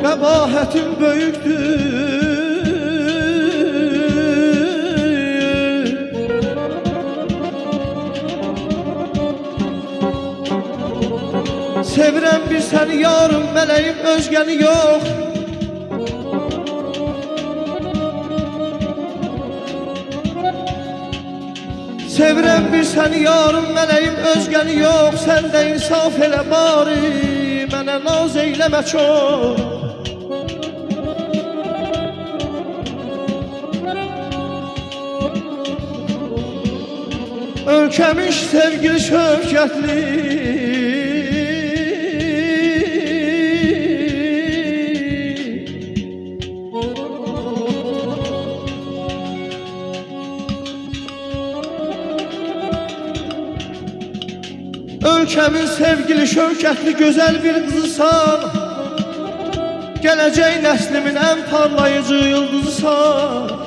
Qəbahətin böyükdür. Sevirəm bir səni yarım, mələyim özgəni yox. Sevirəm bir səni yarım, mələyim özgəni yox. Sən də insaf elə bari, mənə naz eyləmə çox. Ölkəmiş sevgili şövkətli, ölkəmin sevgili şövkətli gözəl bir qızısan. Gələcək nəslimin ən parlayıcı yıldızısan.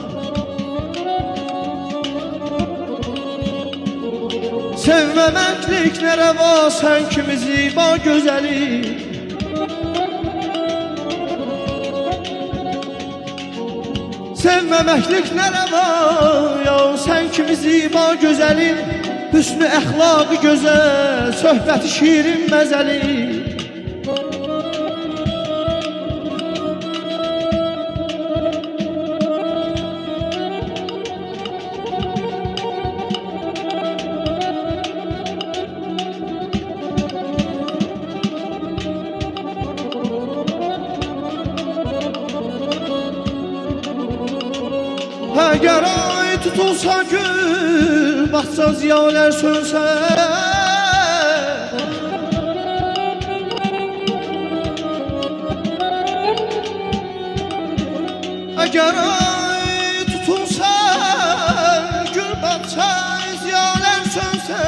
Sevməməklik nə rəva, sən kimi ziba gözəli. Sevməməklik nə rəva, ya sən kimi ziba gözəlin. Hüsnü əxlaqı gözəl, söhbəti şirin məzəli. Əgər ay tutulsa gül, baxsa ziyalər sönsə. Əgər ay tutulsa gül, baxsa ziyalər sönsə.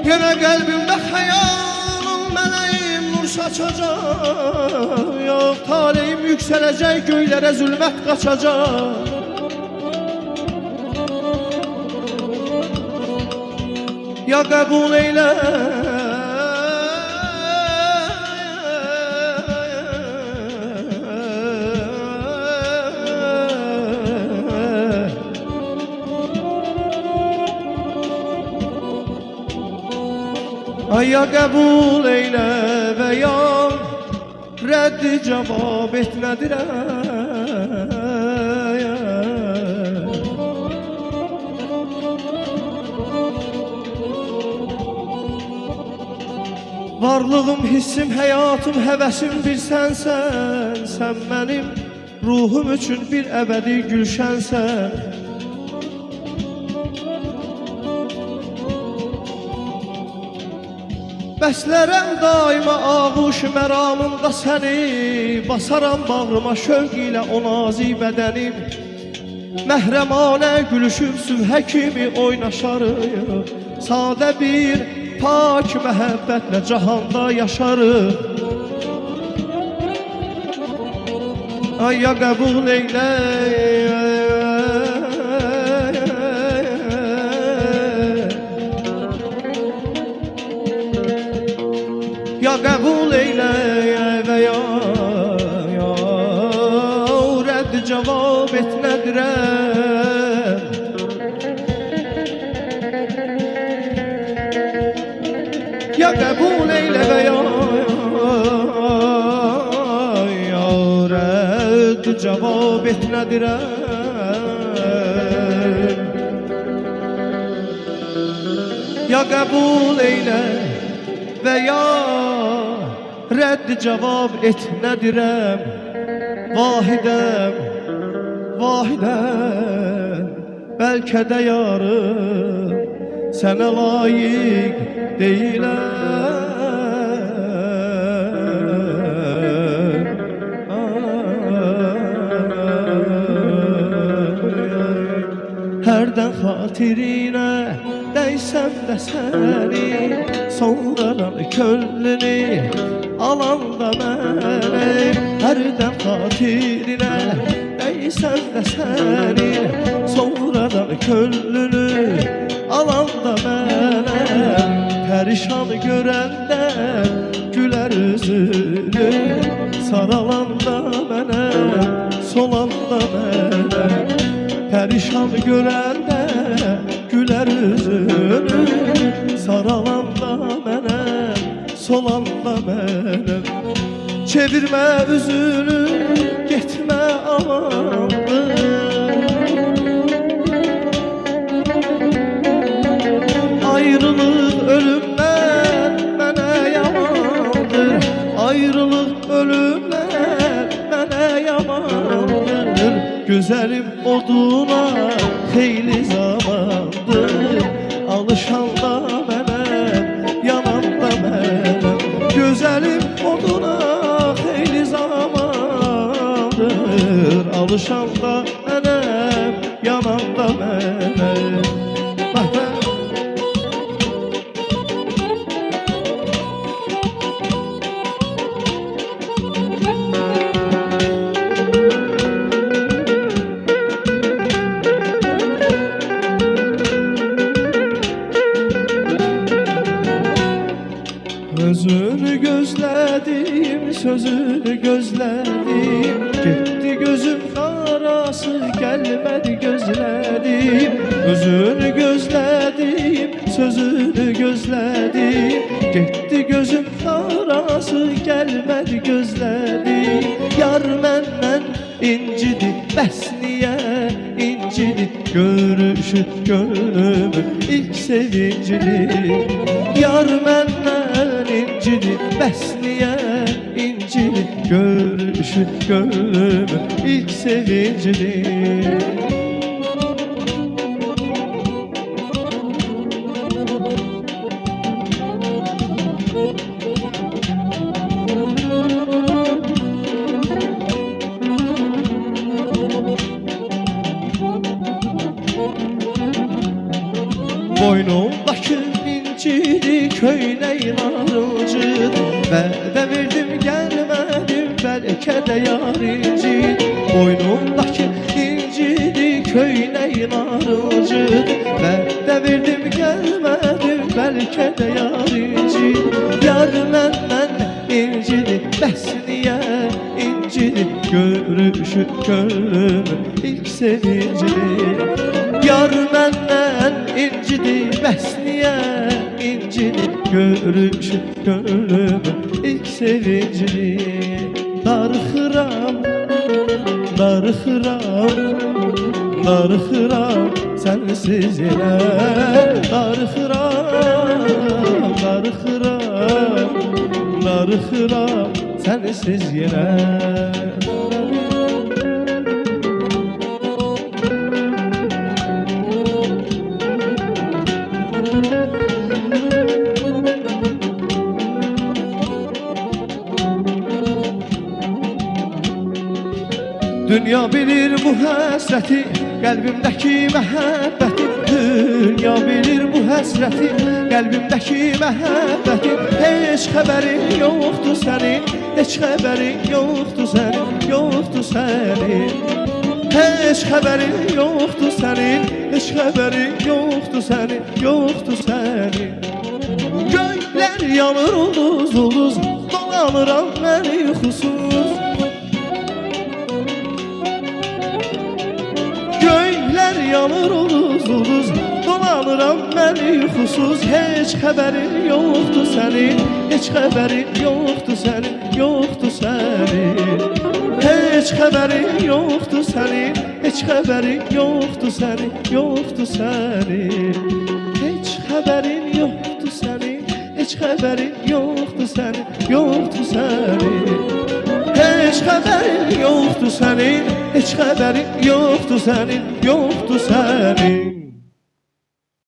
Yenə qəlbimdə xəyalım mələyim nur saçacaq. Yox, taleyim yüksələcək, göylərə zülmət qaçacaq. Ya qəbul eylə, ay ya qəbul eylə və ya rəddi cavab et nədirəm. Varlığım, hissim, həyatım, həvəsim bir sənsən. Sən mənim ruhum üçün bir əbədi gülşənsən. Bəslərəm daima ağuş məramımda səni. Basaram bağrıma şövq ilə o nazi bədənim. Məhrəmanə gülüşüm sübhə kimi oynaşarıq. Sadə bir pak məhəbbətlə cahanda yaşarıq. Ay ya qəbul eylə, ya qəbul eylə və ya rədd cavab et nədirəm. Ya qəbul eylə və ya rədd cavab et nədirəm. Ya qəbul eylə və ya rədd cavab et nədirəm. Vahidəm, vahidəm, bəlkə də yarım sənə layiq deyiləm. Hərdən xatirinə dəysəm də səni, sonradan könlünü alanda məni. Hərdən xatirinə dəysəm də səni, sonradan könlünü görəndə gülər üzünü, saralanda mənə, solanda mənə. Pərişan görəndə gülər üzünü, saralanda mənə, solanda mənə. Çevirmə üzünü, getmə amandır. Ayrılıq ölümdən mənə yamandır. Ayrılıq ölümdən mənə yamandır. Gözəlim oduna xeyli zamandır. Alışanda mənə, yananda mənə. Gözəlim oduna xeyli zamandır. Alışanda mənə, yananda mənə. Özünü gözlədim, sözünü gözlədim. Getdi gözüm qarası, gəlmədi gözlədim. Özünü gözlədim, sözünü gözlədim. Getdi gözüm qarası, gəlmədi gözlədim. Yar məndən incidi, bəs niyə incidi? Görüşüb gönlümün ilk sevincini. Yar məndən incidi, bəs niyə incidi? Görüşüb gönlümün ilk sevincini. Boynumdakı incidi, köynəyin arıcıdır. Vədə verdim, gəlmədim, bəlkə də yar incid. Boynumdakı incidi, köynəyin arıcıdır. Vədə verdim, gəlmədim, bəlkə də yar incid. Yar məndən incidi, bəs niyə incidi? Görüşüb gönlümün ilk sevincini. Yar məndən incidi, bəs niyə incidi? Görüşüb gönlümün ilk sevincini. Darıxıram, darıxıram, darıxıram sənsiz yenə. Darıxıram, darıxıram, darıxıram sənsiz yenə. Dünya bilir bu həsrəti, qəlbimdəki məhəbbəti. Dünya bilir bu həsrəti, qəlbimdəki məhəbbəti. Heç xəbərin yoxdur sənin, heç xəbərin yoxdur sənin, yoxdur sənin. Heç xəbərin yoxdur sənin, heç xəbərin yoxdur sənin, yoxdur sənin. Göylər yanır ulduz ulduz, dolanıram mən yuxusuz. Göylər yanır ulduz ulduz, dolanıram mən yuxusuz. Heç xəbərin yoxdur sənin, heç xəbərin yoxdur sənin, yoxdur sənin. Heç xəbərin yoxdur sənin, heç xəbərin yoxdur sənin, yoxdur sənin. Heç xəbərin yoxdur sənin, heç xəbərin yoxdur sənin, yoxdur sənin. Heç xəbərin yoxdur sənin, heç xəbərin yoxdur sənin, yoxdur sənin.